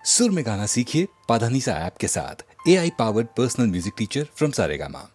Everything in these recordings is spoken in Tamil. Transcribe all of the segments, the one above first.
सुर में गाना सीखिए पाधानीसा ऐप के साथ। AI powered personal music teacher from Saregama.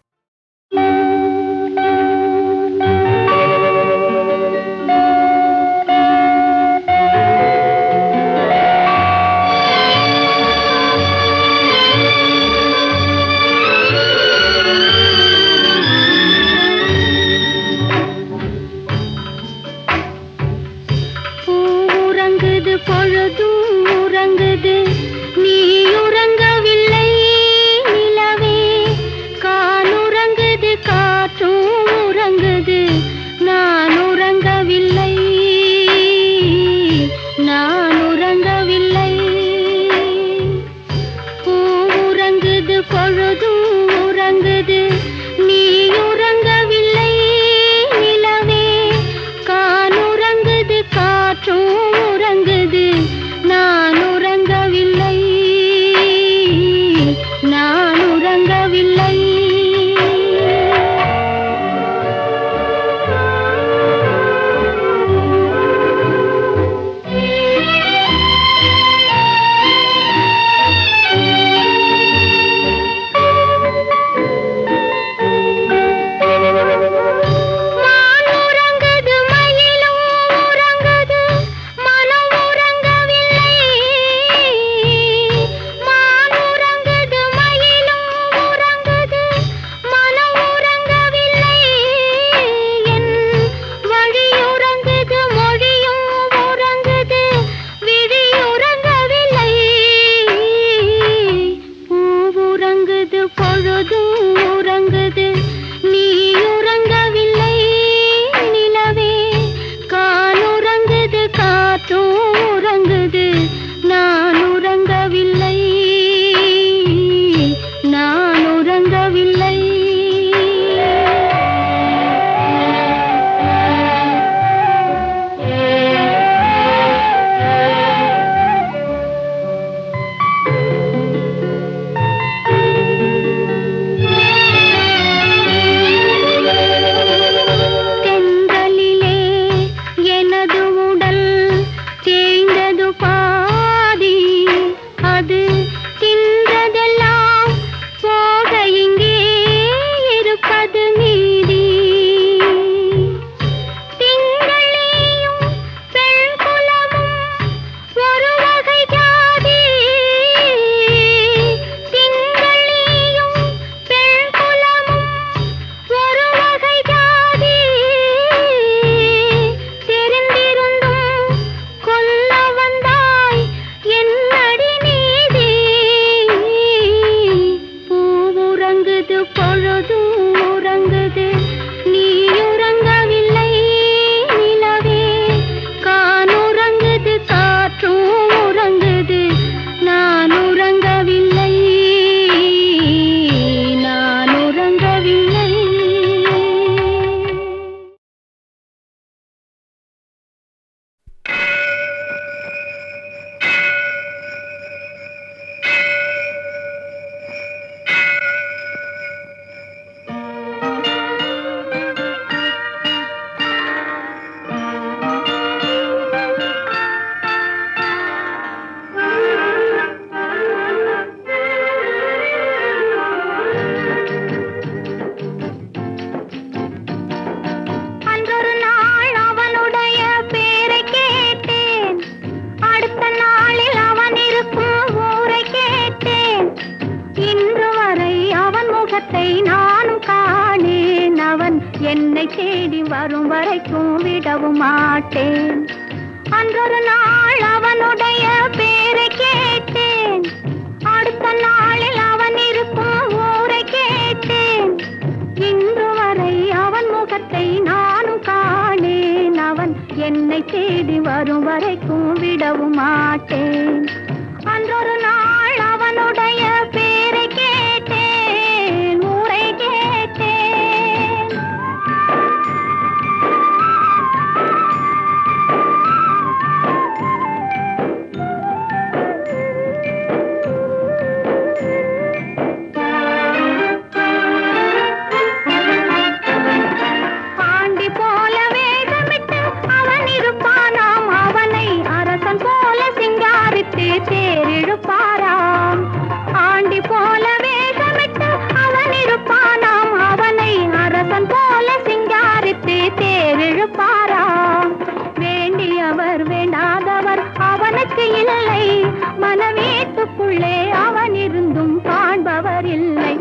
என்னை தேடி வரும் வரைக்கும் விடவும் மாட்டேன். அன்றொரு நாள் அவனுடைய பேரை கேட்டேன், அடுத்த நாளில் அவன் இருக்கும் ஊரை கேட்டேன். இன்று வரை அவன் முகத்தை நானும் காணேன். அவன் என்னை தேடி வரும் வரைக்கும் விடவும் மாட்டேன். அன்றொரு நாள் அவனுடைய பேரை கேட்டேன், ஊரை கேட்டேன். ஆண்டி போல வேகமிட்டு அவன் இருப்பானாம், அவனை அரசன் போல சிங்காரி தேரிழுப்பாராம். ஆண்டி போல வேஷமிட்டு அவன் இருப்பானாம். அவனை அரசன் போல சிங்காரித்து தேரிழுப்பாராம். வேண்டியவர் வேண்டாதவர் அவனுக்கு இல்லை. மனவீட்டுக்குள்ளே அவன் இருந்தும் காண்பவர் இல்லை.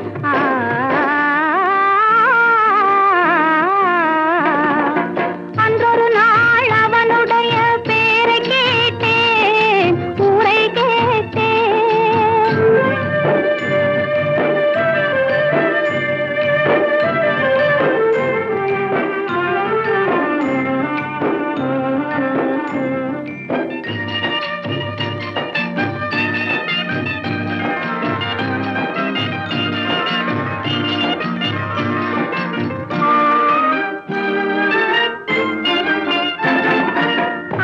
அன்றொரு நாள் அவனுடைய பேரை கேட்டேன், ஊரை கேட்டேன்.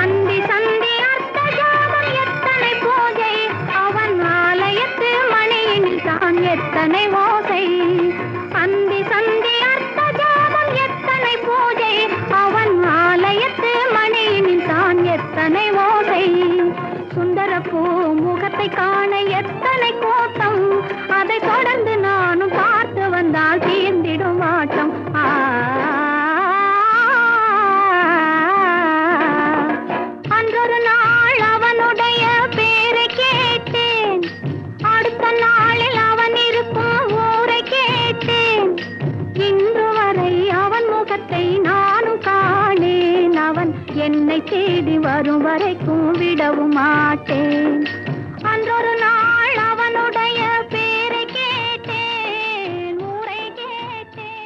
அந்தி சந்தி அர்த்த ஜாமம் எத்தனை பூஜை, அவன் ஆலயத்து மணியினில் தான் எத்தனை ஓசை. அந்தி சந்தி அர்த்த ஜாமம் எத்தனை பூஜை, அவன் ஆலயத்து மணியினில் தான் எத்தனை ஓசை. சுந்தர பூ முகத்தை காண எத்தனை கூட்டம், அதை தொடர்ந்து நானும் பார்த்து வந்தால் தீர்ந்திடும் ஆட்டம். அன்றொரு நாள் அவனுடைய பேரை கேட்டேன், அடுத்த நாளில் அவன் இருக்கும் ஊரை கேட்டேன். இன்று வரை அவன் முகத்தை நானும் காணேன். அவன் என்னை தேடி வரும் வரைக்கும் விடவும் மாட்டேன். அன்றொரு நாள் அவனுடைய பேரை கேட்டேன், ஊரை கேட்டேன்.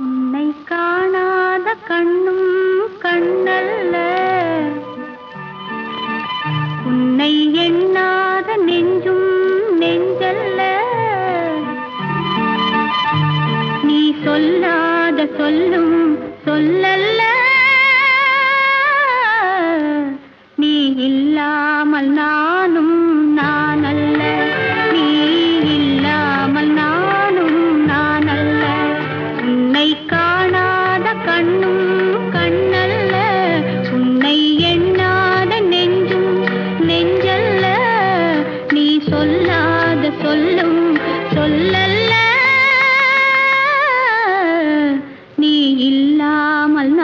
உன்னை காணாத கண்ணும் கண்ணல்ல, உன்னை எண்ணாத நெஞ்சும் நெஞ்சல்ல. நீ சொல்லாத சொல்லும் சொல்லல்ல, நீ இல்லாமல் நானும் நானல்ல. நீ இல்லாமல் நானும் நானல்ல. உன்னை காணாத கண்ணும் கண்ணல்ல, உன்னை எண்ணாத நெஞ்சும் நெஞ்சல்ல. நீ சொல்லாத சொல்லும் சொல்லல்ல, நீ இல்லாமல்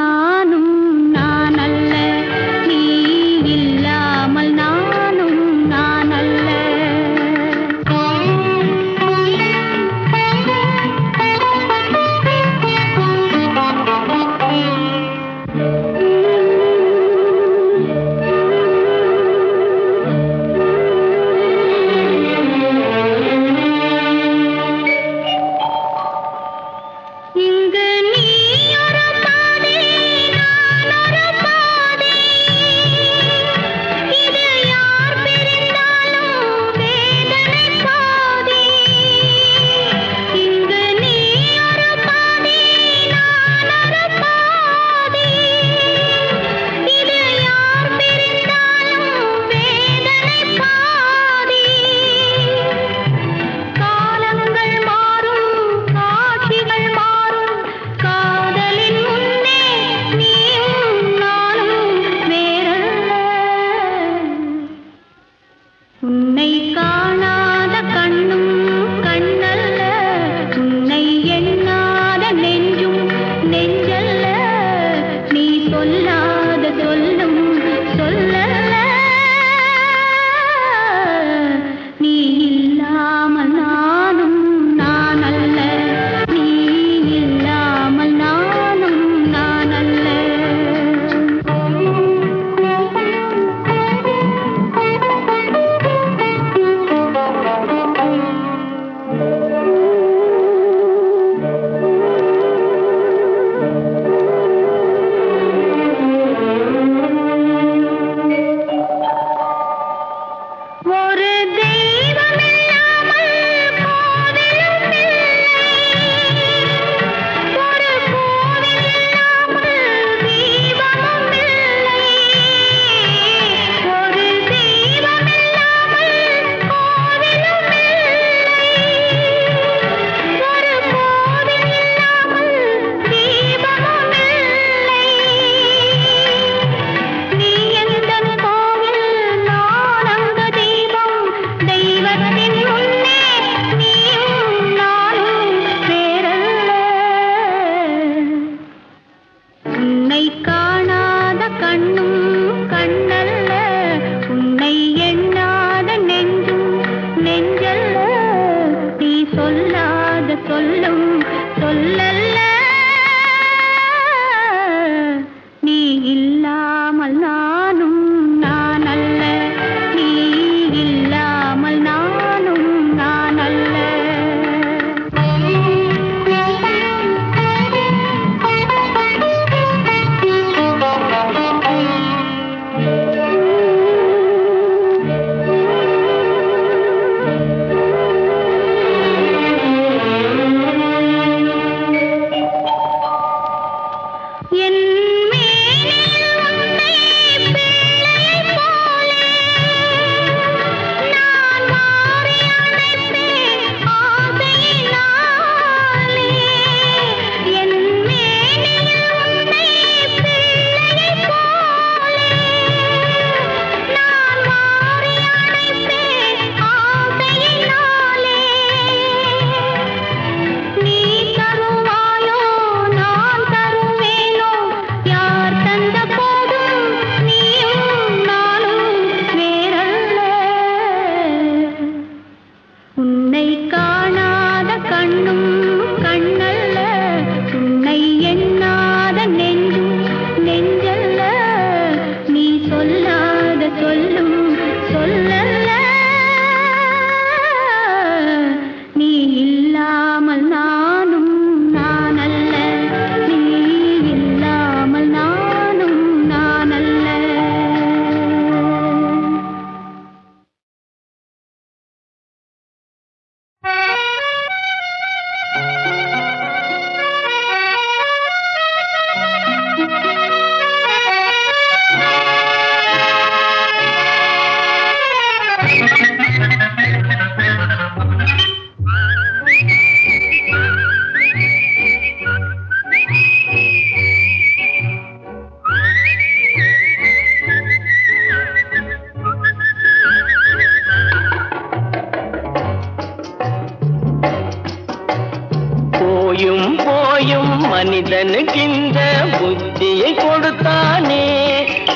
போயும் மனிதனுக்கு இந்த புத்தியை கொடுத்தானே,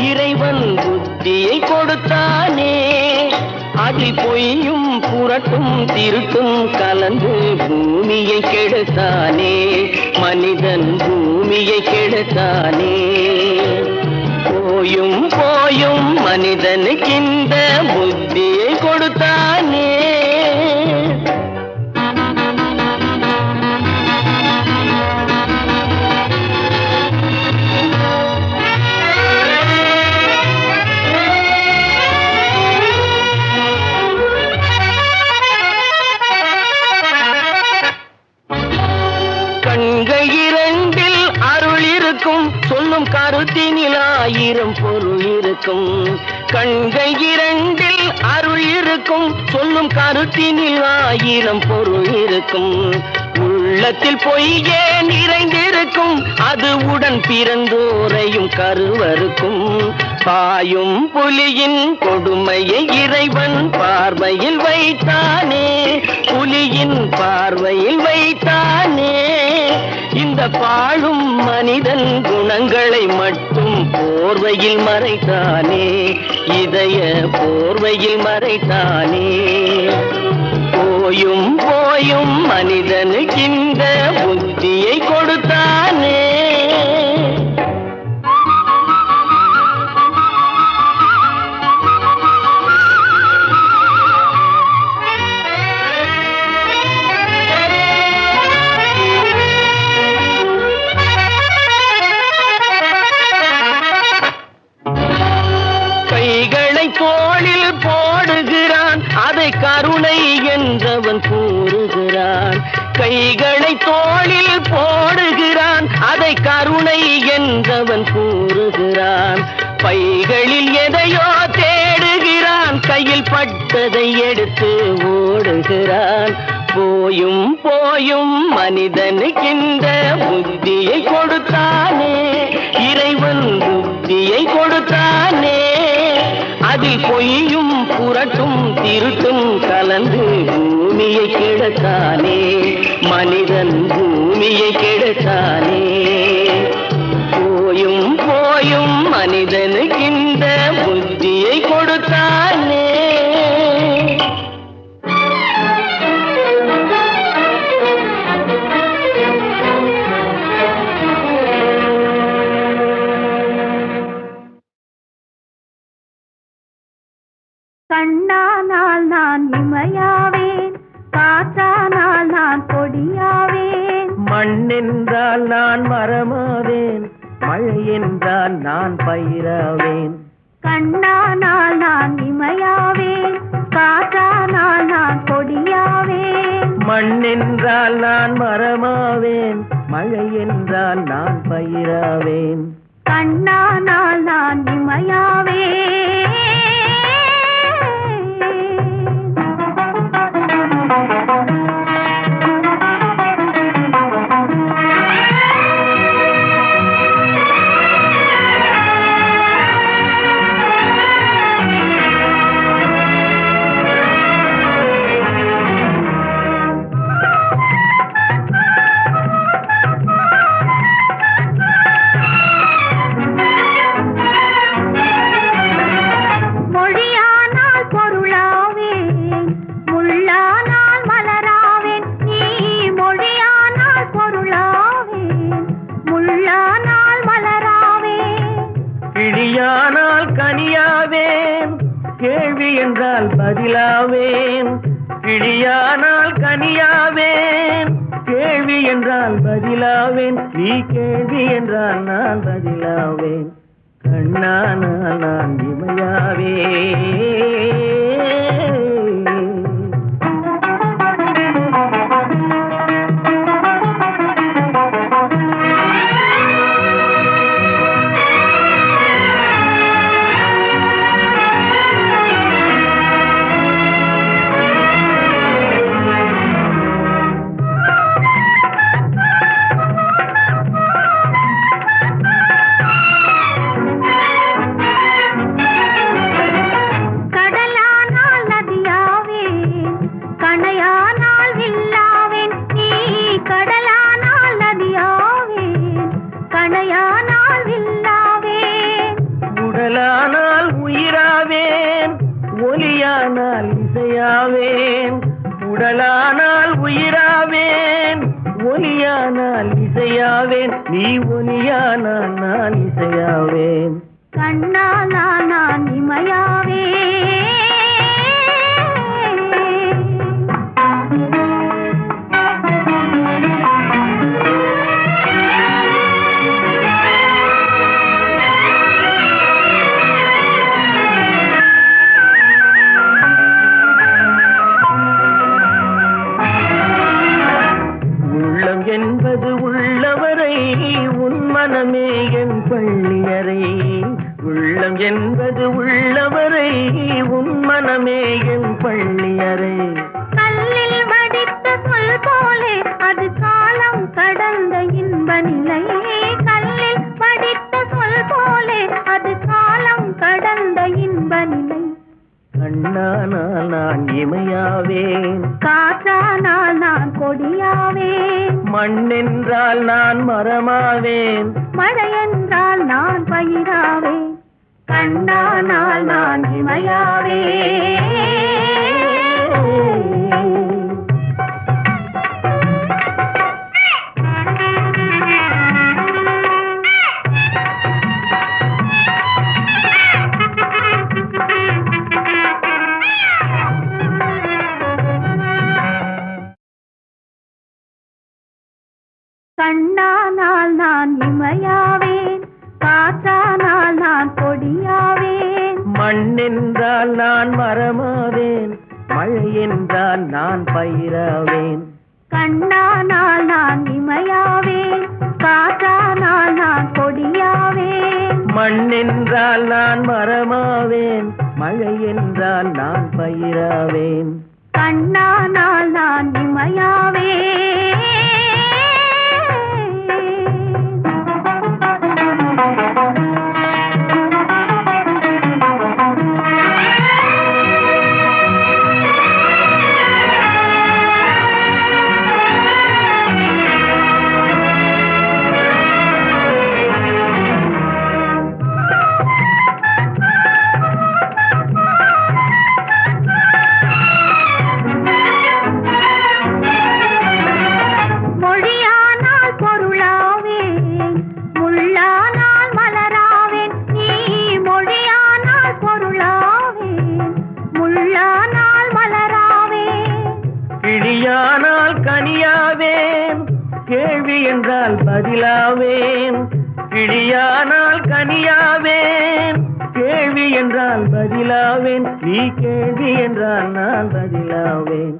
இறைவன் புத்தியை கொடுத்தானே. அதில் பொய்யும் புரட்டும் திருட்டும் கலந்து பூமியை கெடுத்தானே, மனிதன் பூமியை கெடுத்தானே. போயும் போயும் மனிதனுக்கு இந்த புத்தியை கொடுத்தானே. கண்கள் இரண்டில் அருள் இருக்கும், சொல்லும் கருத்தினில் ஆயிரம் பொருள் இருக்கும். கண்கள் இரண்டில் அருள் இருக்கும், சொல்லும் கருத்தினில் ஆயிரம் பொருள் இருக்கும். உள்ளத்தில் பொய்யே நிறைந்திருக்கும், அது உடன் பிறந்தோரையும் கருவருக்கும். பாயும் புலியின் கொடுமையை இறைவன் பார்வையில் வைத்தானே, புலியின் பார்வையில் வைத்தானே. இந்த பாழும் மனிதன் குணங்களை மட்டும் போர்வையில் மறைத்தானே, இதய போர்வையில் மறைத்தானே. போயும் போயும் மனிதனுக்கு இந்த புத்தியை கொடுத்தானே. கைகளை தோளில் போடுகிறான், அதை கருணை என்றவன் கூறுகிறான். கைகளை தோளில் போடுகிறான், அதை கருணை என்றவன் கூறுகிறான். பைகளில் எதையோ தேடுகிறான், கையில் பட்டதை எடுத்து ஓடுகிறான். போயும் போயும் மனிதனுக்கு இந்த புத்தியை கொடுத்தானே, இறைவன் புத்தியை கொடுத்தானே. அதில் பொய்யும் புரட்டும் திருட்டும் கலந்து பூமியை கெடுத்தானே, மனிதன் பூமியை கெடுத்தானே. போயும் போயும் மனிதனுக்கு இந்த புத்தியை கொடுத்தானே. கண்ணானால் நான் இமையாவேன், காற்றானால் நான் கொடியாவேன். மண்ணென்றால் நான் மரமாவேன், மழை என்றால் நான் பயிராவேன். கண்ணானால் நான் இமையாவேன், காற்றானால் நான் கொடியாவேன். மண்ணென்றால் நான் மரமாவேன், மழை என்றால் நான் பயிராவேன். கண்ணானால் நான் இமையாவேன். கேள்வி என்றால் பதிலாவேன், கிளியானால் கனியாவேன். கேள்வி என்றால் பதிலாவேன், நீ கேள்வி என்றால் நான் பதிலாவேன். கண்ணானால் நான் இமையாவேன். கடலா ஒலியானால் இசையாவேன், நீ ஒலியானால் நான் இசையாவேன். கண்ணானால் நான் இமையாவே. உள்ளம் என்பது உள்ளவரை, உன் மனமே என் பள்ளியறை. உள்ளம் என்பது உள்ளவரை, உன் மனமே என் பள்ளியறை. கல்லில் வடித்த சொல் போலே அது காலம் கடந்த இன்ப நிலை. கல்லில் வடித்த சொல் போலே அது காலம் கடந்த இன்ப நிலை. கண்ணானால் நான் இமையாவேன், காற்றானால் நான் கொடியாவேன். மண்ணென்றால் நான் மரமாவேன், மழை என்றால் நான் பயிராவேன். கண்ணானால் நான் இமையாவே. கண்ணானால் நான் இமையாவேன், காற்றானால் நான் கொடியாவேன். மண்ணென்றால் நான் மரமாவேன், மழை என்றால் நான் பயிராவேன். கண்ணானால் நான் இமையாவேன், காற்றானால் நான் கொடியாவேன். மண்ணென்றால் நான் மரமாவேன், மழை என்றால் நான் பயிராவேன். கண்ணானால் நான் இமையாவே. மொழியானால் பொருளாவேன், முள்ளானால் மலராவேன். நீ மொழியானால் பொருளாவேன், முள்ளானால் மலராவேன். கிளியானால் கனியாவேன், கேள்வி என்றால் பதிலாவேன். கிளியானால் கனியாவேன், கேள்வி என்றால் பதிலாவேன். நீ கேள்வி என்றால் நான் பதிலாவேன்.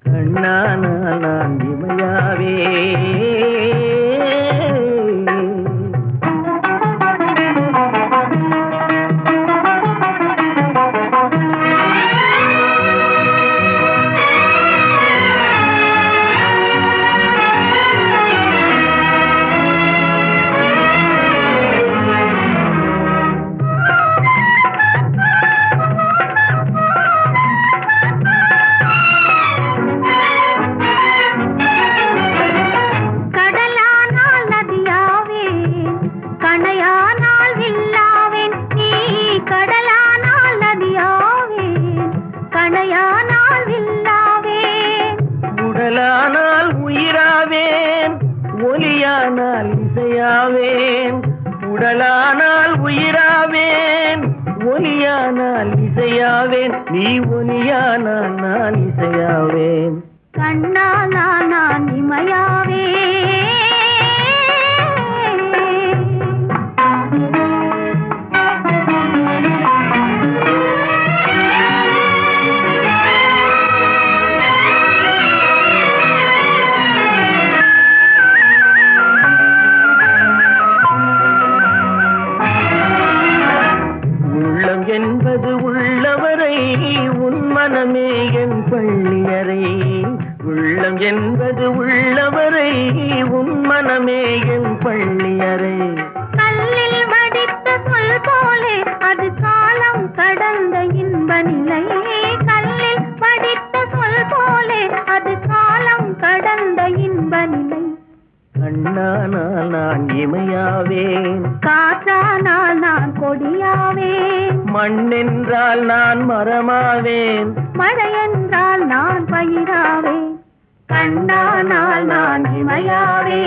கண்ணானால் நான் இமையாவே. கடலானால் நதியாவேன், கணையானால் வில்லாவேன். நீ கடலானால் நதியாவேன், கணையானால் வில்லாவேன். உடலானால் உயிராவேன், ஒலியானால் இசையாவேன். உடலானால் உயிராவேன், ஒலியானால் இசையாவேன். நீ ஒலியானால் நான் இசையாவேன். கண்ணானால் நான் இமையாவே. உள்ளம் என்பது உள்ளவரை, உன் மனமே என் பள்ளியறை. உள்ளம் என்பது உள்ளவரை, உன் மனமே என் பள்ளியறை. கல்லில் வடித்த சொல் போலே அது காலம் கடந்த இன்ப நிலை. கல்லில் வடித்த சொல் போலே அது காலம் கடந்த இன்ப நிலை. கண்ணானால் நான் இமையாவேன், காற்றானால் நான் கொடியாவேன். மண்ணென்றால் நான் மரமாவேன். மழை என்றால் நான் பயிராவேன். கண்ணானால் நான் இமையாவே.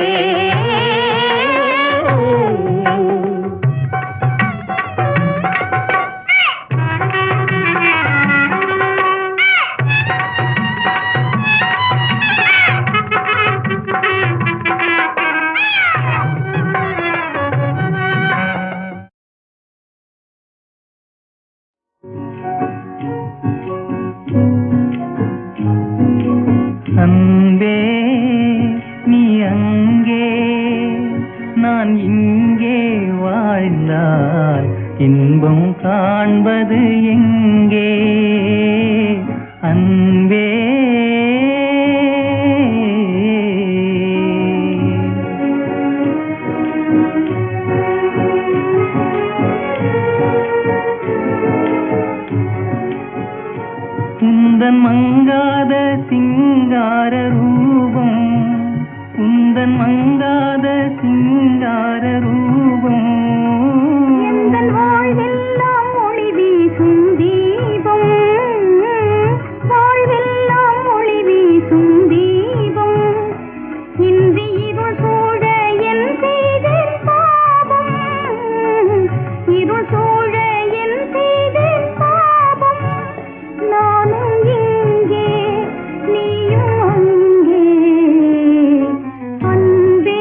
அன்பே நீ அங்கே நான் இங்கே வாழ்ந்தால் இன்பம் காண்பது எங்கே அன்பே உந்தன் மங்காத சிங்கார ரூபம் உந்தன் மங்காத சிங்கார ரூபம் எங்கள் வாழ்வெல்லாம் ஒளி வீசும் தீபம், வாழ்வெல்லாம் ஒளி வீசும் தீபம். இன்றி இருள் சூழ என் செய்தேன் பாவம், இருள் சூழ என் செய்தேன் பாவம். நானும் இங்கே நீயும் அங்கே அன்பே.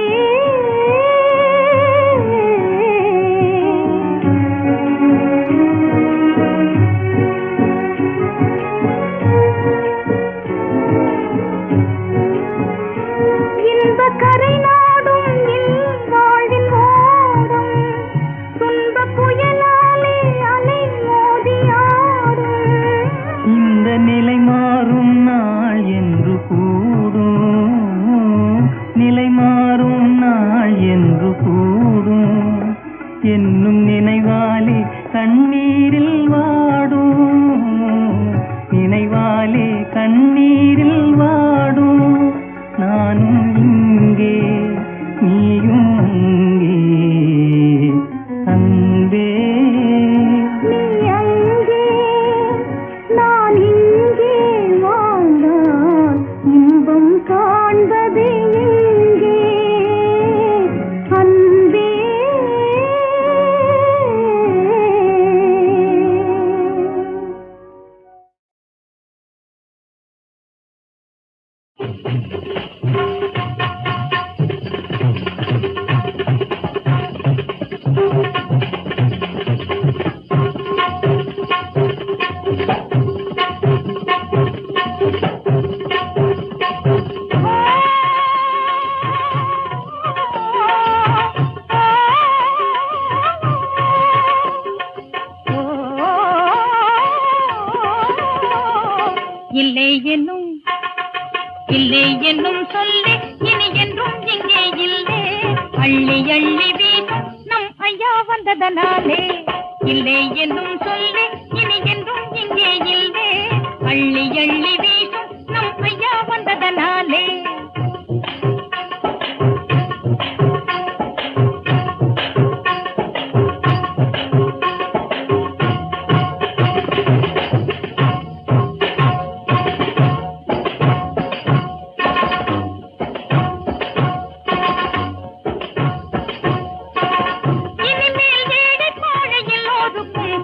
இன்பக் கரை நாடும் வாழ்வின் ஓடும், துன்பப் புயலாலே அலை மோதி ஆடும். இந்த நிலை மாறும் நாள் என்று கூடும் நிலை மாறும் நாள் என்று கூடும் என்னும் நினைவாலே கண்ணீரில் வாடும் நினைவாலே கண்ணீரில் வாடும் நானும் இங்கே நீயும் அங்கே அன்பே நீ அங்கே நான் இங்கே வாழ்ந்தால் இன்பம் காண்பது எங்கே அன்பே. இல்லை என்னும் சொல்லே இனி என்றும் இங்கே இல்லை. அள்ளி அள்ளி வீசும் நம் ஐயா வந்ததனாலே. இல்லை என்னும் சொல்லே இனி என்றும் இங்கே இல்லை. அள்ளி அள்ளி வீசும் நம் ஐயா வந்ததனாலே.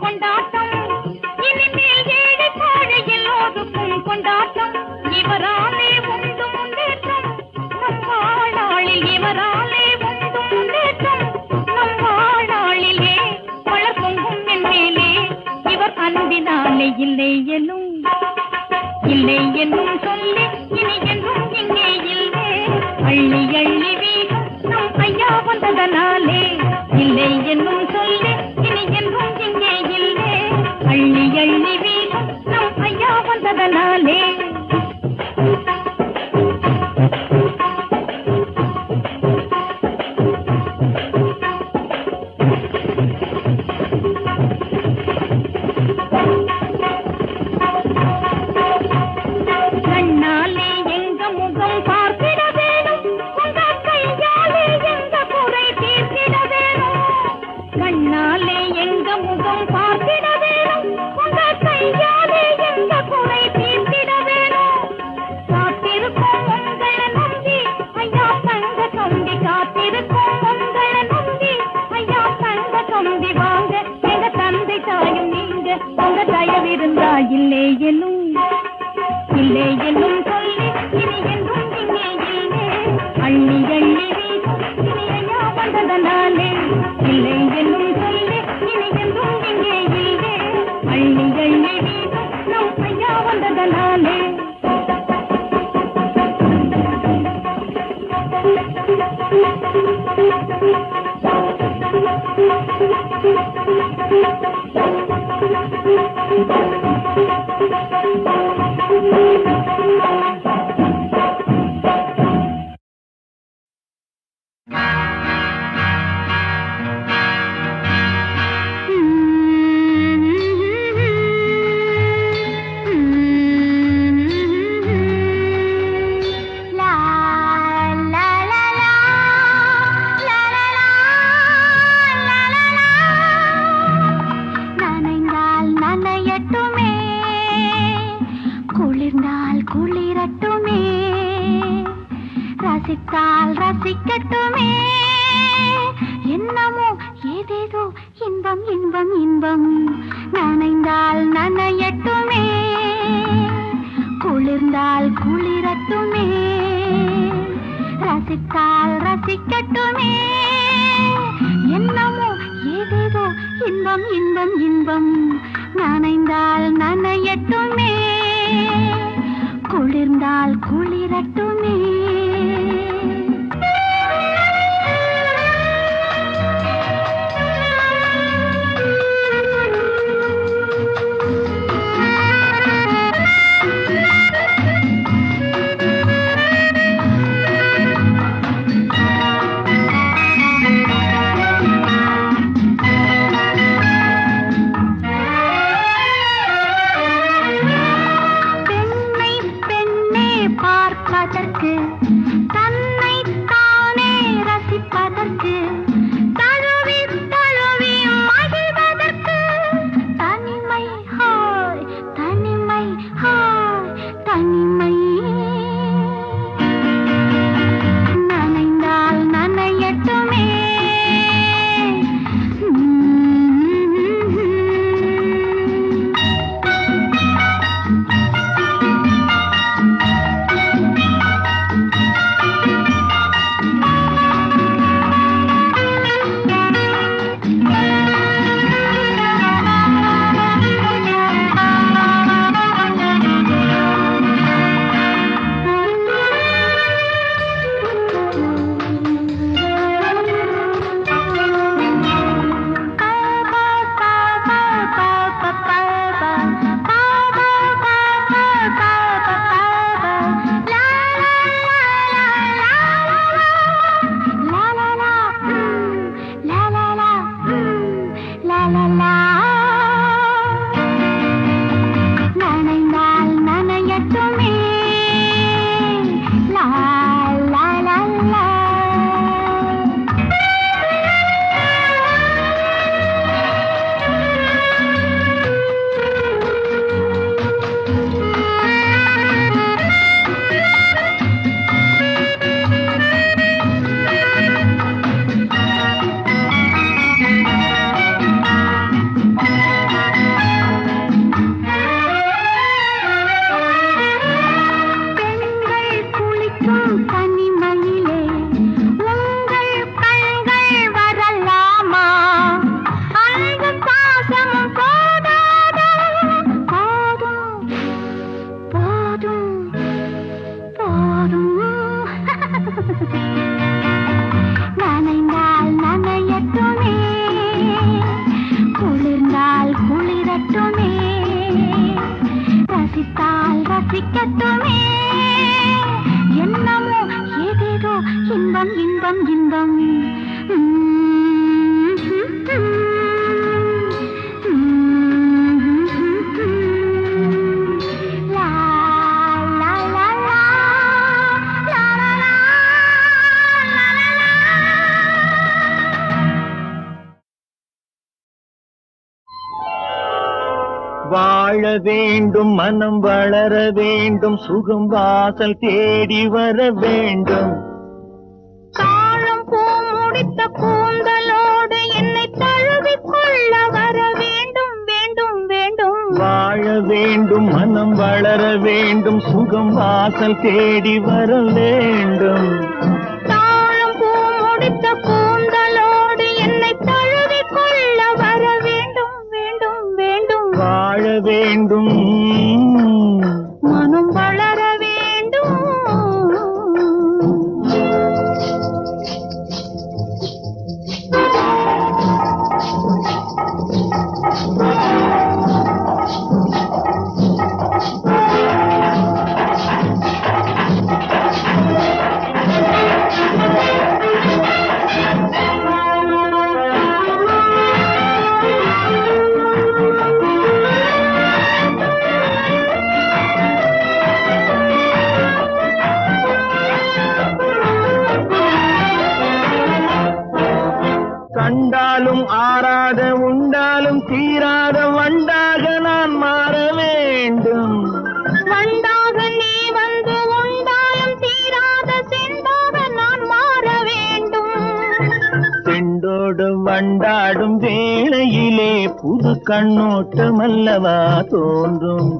கொண்டாட்டம் இனிமேல் ஏழை பாழையில் ஒதுக்கும் கொண்டாட்டம். என்னும் இல்லை என்னும் சொல்லி இனி என்றும் இங்கே இல்லை அள்ளி அள்ளி வீசும் இனி ஐயா வந்ததனாலே இல்லை என்னும் சொல்லி இனி என்றும் இங்கே இல்லை அள்ளி அள்ளி வீசும் நம் ஐயா வந்ததனாலே ரசித்தால் ரசிக்கட்டுமே என்னமோ ஏதேதோ இன்பம் இன்பம் இன்பம் நனைந்தால் நனையட்டுமே குளிர்ந்தால் குளிரட்டுமே ரசித்தால் ரசிக்கட்டுமே என்னமோ ஏதேதோ இன்பம் இன்பம் இன்பம் நனைந்தால் நனையட்டுமே குளிர்ந்தால் குளிரட்டுமே வாழ வேண்டும், மனம் வளர வேண்டும், சுகம் வாசல் தேடி வர வேண்டும். காலம் பூ முடித்த கூந்தலோடு என்னை தழுவிக் கொள்ள வர வேண்டும் வேண்டும் வேண்டும். வாழ வேண்டும், வளர வேண்டும் சுகம் வாசல் தேடி வர வேண்டும் தாழம் பூ முடித்த கூந்தலோடு என்னை தழுவி கொள்ள வர வேண்டும் வேண்டும் வேண்டும் வாழ வேண்டும் மனம் வளர வேண்டும் கண்டாலும் ஆறாத உண்டாலும் தீராத வண்டாக நான் மாற வேண்டும் வண்டாக நீ வந்து உண்டாலும் தீராத செண்டாக நான் மாற வேண்டும் செண்டோடு வண்டாடும் வேளையிலே புது கண்ணோட்டம் அல்லவா தோன்றும்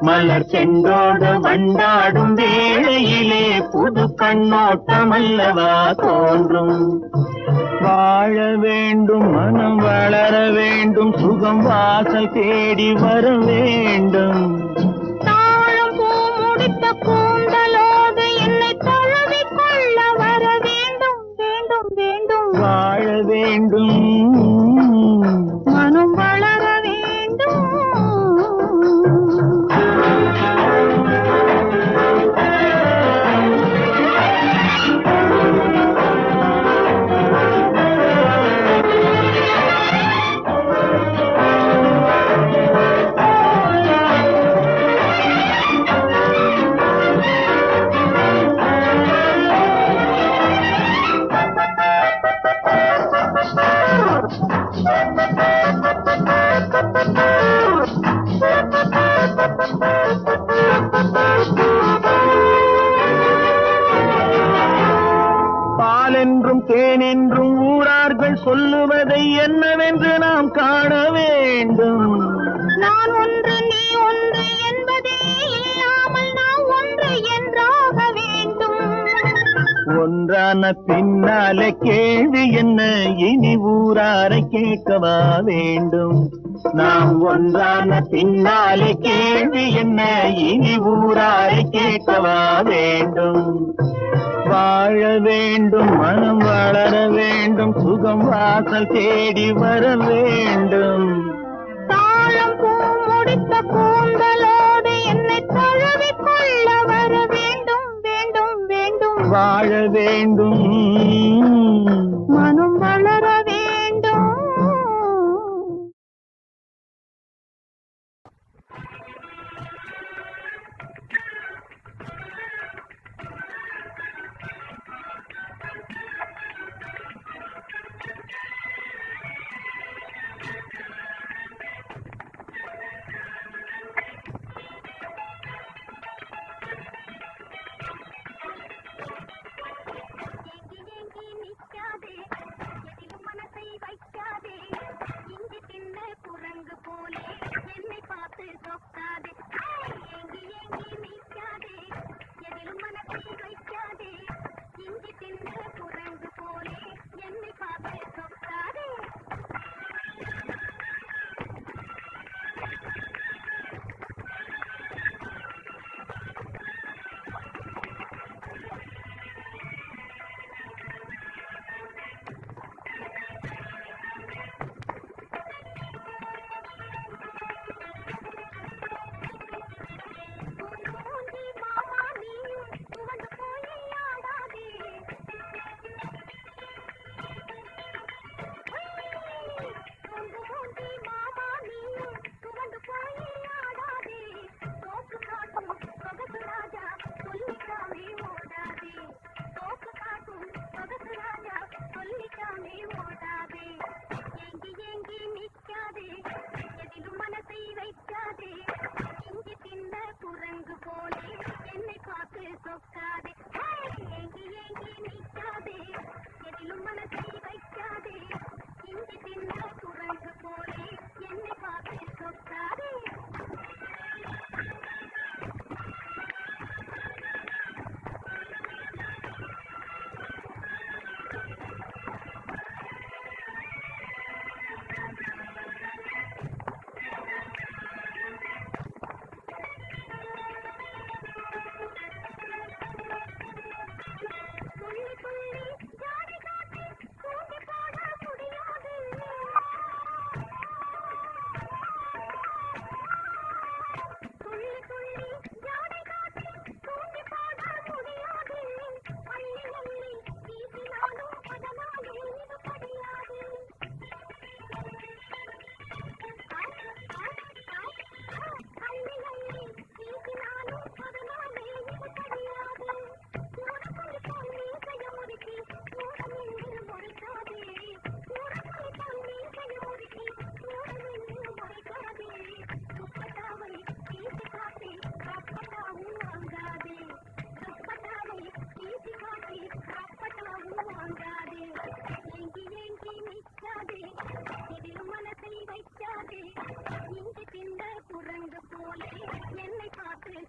மலர் செண்டோடு வண்டாடும் வேளையிலே புது கண்ணோட்டம் அல்லவா தோன்றும் வாழ வேண்டும் மனம் வளர வேண்டும் சுகம் வாசல் தேடி வர வேண்டும் தாழம் பூ முடித்த கூந்தலோடு என்னை தழுவி கொள்ள வர வேண்டும் வேண்டும் வேண்டும் வாழ வேண்டும் மனம் வளர வேண்டும் பாலென்றும் தேனென்றும் ஊரார்கள் சொல்லுவதை என்னவென்று நாம் காண வேண்டும் நான் ஒன்று நீ ஒன்று என்பதே இல்லாமல் நான் ஒன்று என்றாக வேண்டும் ஒன்றான பின்னாலே கேள்வி என்ன இனி ஊராரை கேட்கவா வேண்டும் நாம் ஒன்றான பின்னாலே கேள்வி என்ன இனி ஊராரை கேட்கவா வேண்டும் வாழ வேண்டும் மனம் வளர வேண்டும் சுகம் வாசல் தேடி வர வேண்டும் தாழம் பூ முடித்த கூந்தலோடு என்னை தழுவி கொள்ள வர வேண்டும் வேண்டும் வேண்டும் வாழ வேண்டும் மனம் வளர வேண்டும்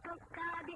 சொக்காதே